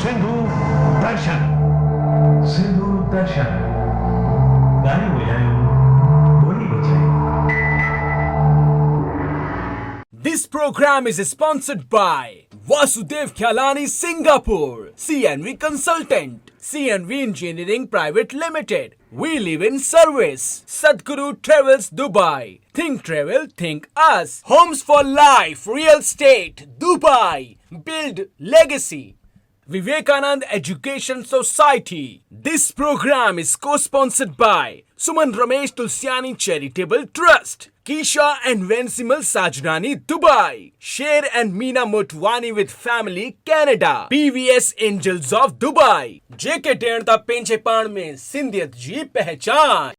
सिंधु दर्शन सिंधु दर्शन गाने बजायो बोली बजाई। This program is sponsored by Vasudev Khyalani Singapore, CNV Consultant, CNV Engineering Private Limited. We live in service. Sadhguru Travels Dubai. Think travel, think us. Homes for Life, Real Estate, Dubai. Build legacy. Vivekanand Education Society. This program is co-sponsored by Suman Ramesh Tulsiani Charitable Trust, Kisha and Vensimal Sajrani Dubai, Sher and Meena Motwani with Family Canada, PVS Angels of Dubai, JK टेणता पेंचे पाण में सिंधियत जी पहचान।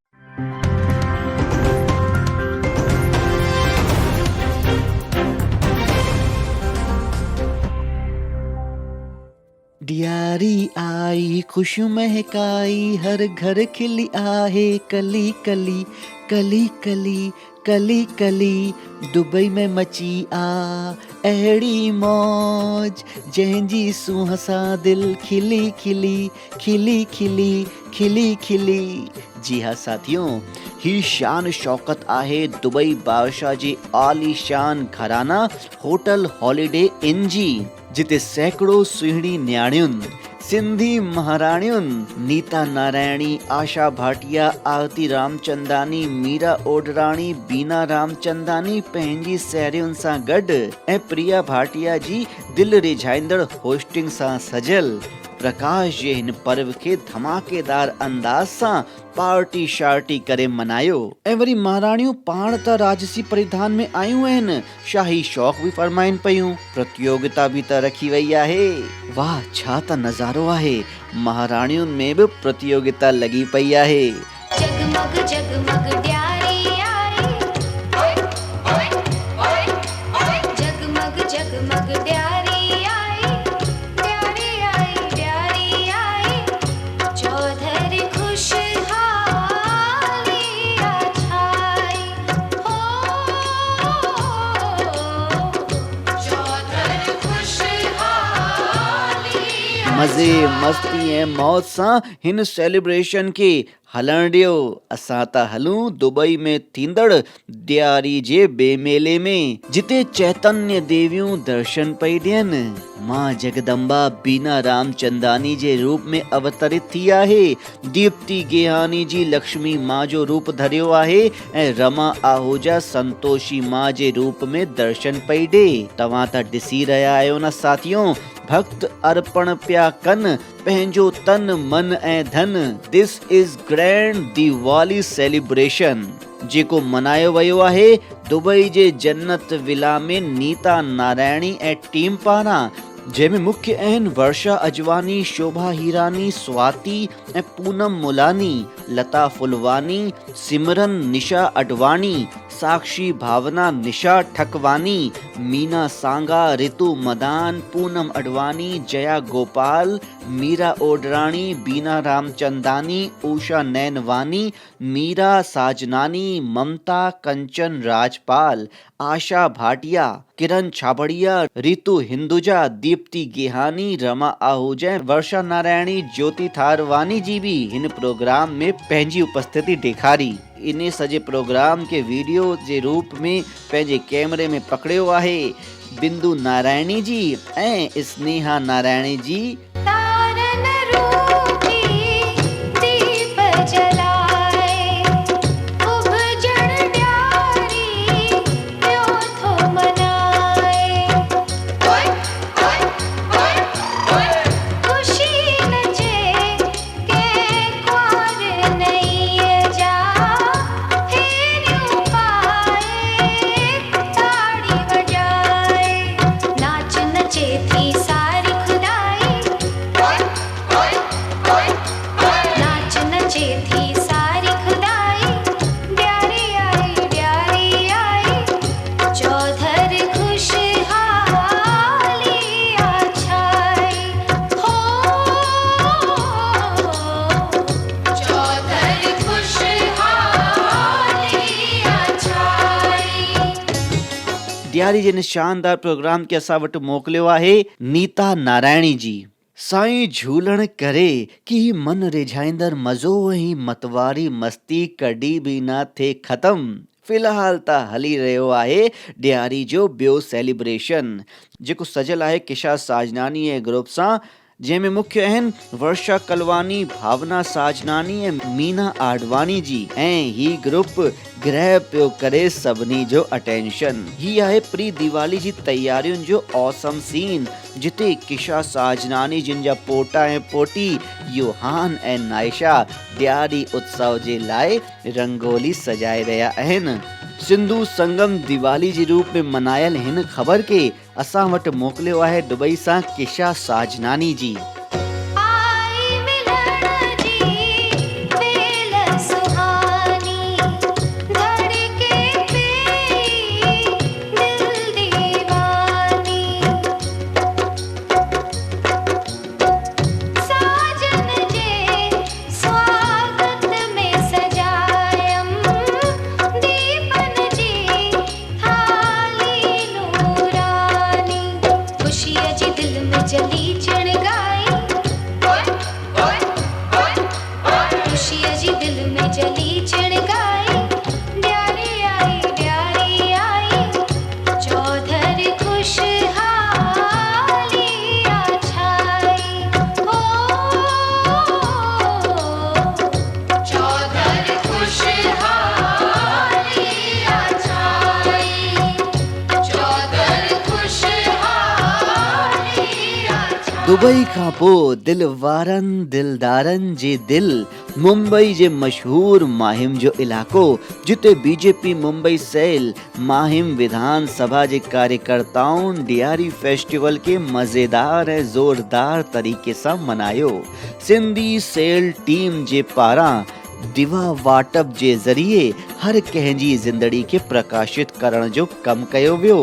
डियारी आई खुशू महकाई हर घर खिली आहे कली कली कली कली कली कली दुबई में मची आ अहिड़ी मौज जंहिंजी सूंह सां दिल खिली खिली खिली खिली खिली खिली। जी हाँ साथियों, ही शान शौकत आहे दुबई बादशाह जे आलीशान घराना होटल हॉलिडे इन जी, जिते सैकड़ों सुहिणी न्याणियुनि, सिंधी महाराणियुनि नीता नारायणी, आशा भाटिया, आरती रामचंदानी, मीरा ओडराणी, बीना रामचंदानी पंहिंजी साहेड़ियुनि सां गॾु ऐं प्रिया भाटिया जी दिल रिझाईंदड़ होस्टिंग सां सजल प्रकाश जे हिन पर्व खे धमाकेदार अंदाज सां पार्टी शार्टी करे मनायो। ऐं वरी महाराणियूं पाण त राजसी परिधान में आयूं आहिनि, शाही शौक़ बि फरमाइनि पयूं, प्रतियोगिता बि त रखी वई आहे। वाह छा त नज़ारो आहे, महाराणियुनि में बि प्रतियोगिता लगी पई आहे। जगमग जगमग ॾियारी आई, जगमग जगमग ॾियारी आई, ॾियारी आई ॾियारी आई, चौधरी खुशहाली छाई हो, चौधरी खुशहाली। मज़े मस्ती ऐं मौज सां हिन सेलिब्रेशन खे हलण ॾियो। असां त हलूं दुबई में थींदड़ ॾियारी जे बेमेले में, जिते चैतन्य देवियूं दर्शन पई ॾियनि। मां जगदम्बा बीना रामचंदानी जे रूप में अवतरित थी आहे, दीप्ति गेहानी जी लक्ष्मी मां जो रूप धरियो आहे ऐं रमा आहूजा संतोषी मां जे रूप में दर्शन पई ॾे। तव्हां त ॾिसी रहिया आहियो न साथियों, भक्त अर्पण पिया कनि पंहिंजो तन मन ऐं धन। This is grand Diwali celebration, जेको मनायो वियो आहे दुबई जे जन्नत विला में नीता नारायणी ऐं टीम पारां, जंहिंमें मुख्य आहिनि वर्षा अजवानी, शोभा हीरानी, स्वाति ऐं पूनम मुलानी, लता फुलवानी, सिमरन निशा अडवाणी, साक्षी भावना, निशा ठकवानी, मीना सांगा, रितु मदान, पूनम अडवाणी, जया गोपाल, मीरा ओडराणी, बीना रामचंदानी, उषा नैनवानी, मीरा साजनानी, ममता कंचन राजपाल, आशा भाटिया, किरण छाबड़िया, रितु हिंदुजा, दीप्ति गेहानी, रमा आहूजा, वर्षा नारायणी, ज्योति थारवानी जी भी हिन प्रोग्राम में पंहिंजी उपस्थिति ॾेखारी। इन सॼे प्रोग्राम के वीडियो जे रूप में पंहिंजे कैमरे में पकड़ियो आहे बिंदु नारायणी जी ऐं स्नेहा नारायणी जी। तारन रूपी दीप जलाए, उभजण ॾियारी पियो थो मनाए, खुशी नचे के क्वार नईअ जा, फेरियूं पाए ताड़ी वॼाए, नाच नचे थी सारी खुदाई, नाच नचे थी सारी खुदाई, ॾियारी आई चौधर खुशहाली छाई हो, चौधर खुशहाली छाई। ॾियारी जे शानदार प्रोग्राम के असां वटि मोकिलियो आहे नीता नारायणी जी। साईं झूलण करे की मन रिझाईंदड़ मज़ो ऐं मतवारी मस्ती कॾहिं बि न थिए ख़तमु। फ़िलहाल त हली रहियो आहे ॾियारी जो ॿियो सेलिब्रेशन, जेको सजल आहे किशा साजनानी ऐं ग्रुप सां, जंहिंमें मुख्य आहिनि वर्षा कलवानी, भावना साजनानी ऐं मीना आडवाणी जी। ऐं ही ग्रुप ग्रह पियो करे सभिनी जो अटेंशन। ही आहे प्री दिवाली जी तैयारियुनि जो ऑसम सीन, जिते किशा साजनानी जिन जा पोटा ऐं पोटी योहान ऐं नाइशा ॾियारी उत्सव जे लाइ रंगोली सजाए रहिया आहिनि। सिंधु संगम दिवाली जे रूप में मनायल हिन ख़बर खे असां वटि मोकिलियो आहे दुबई सां किशा साजनानी जी। आई मिलन जी वेल सुहानी, धड़के पे दिल दीवानी, साजन जे स्वागत में सजायम, दीपन जी थाली नूरानी, खुशीअ जी दिल में जली चिणगाई, खुशीअ जी दिल में जली चिणगाई, ॾियारी आई चौधर खुशहाली छाई, हो चौधर खुशहाली छाई, चौधर खुशहाली छाई। दुबई खां पोइ दिल वारनि दिलदारनि जे दिल मुंबई जे मशहूर माहिम जो इलाइक़ो, जिते बीजेपी मुंबई सेल माहिम विधानसभा जे कार्यकर्ताउनि ॾियारी फेस्टिवल खे मज़ेदार ऐं ज़ोरदार तरीक़े सां मनायो। सिंधी सेल टीम जे पारां दिवा वाटप जे ज़रिए हर कंहिंजी ज़िंदगी खे प्रकाशित करण जो कमु कयो वियो।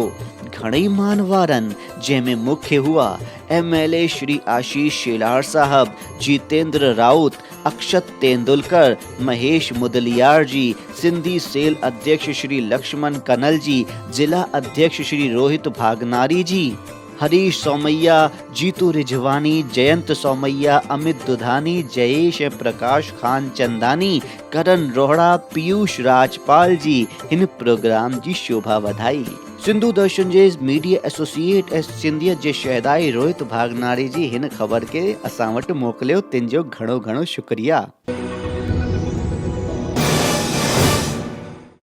घणई मान वारनि, जंहिंमें मुख्य हुआ MLA श्री आशीष शेलार साहब, जितेंद्र राउत, अक्षत तेंदुलकर, महेश मुदलियार जी, सिंधी सेल अध्यक्ष श्री लक्ष्मण कनल जी, जिला अध्यक्ष श्री रोहित भागनारी जी, हरीश सोमैया, जीतू रिझवानी, जयंत सोमैया, अमित दुधानी, जयेश ऐं प्रकाश खान चंदानी, करण रोहड़ा, पीयूष राजपाल जी हिन प्रोग्राम जी शोभा वधाई। सिंधु दर्शन जे मीडिया एसोसिएट ऐं सिंधियत जे शहदाई रोहित भागनारी जी हिन ख़बर खे असां वटि मोकिलियो, तिन जो घणो घणो शुक्रिया।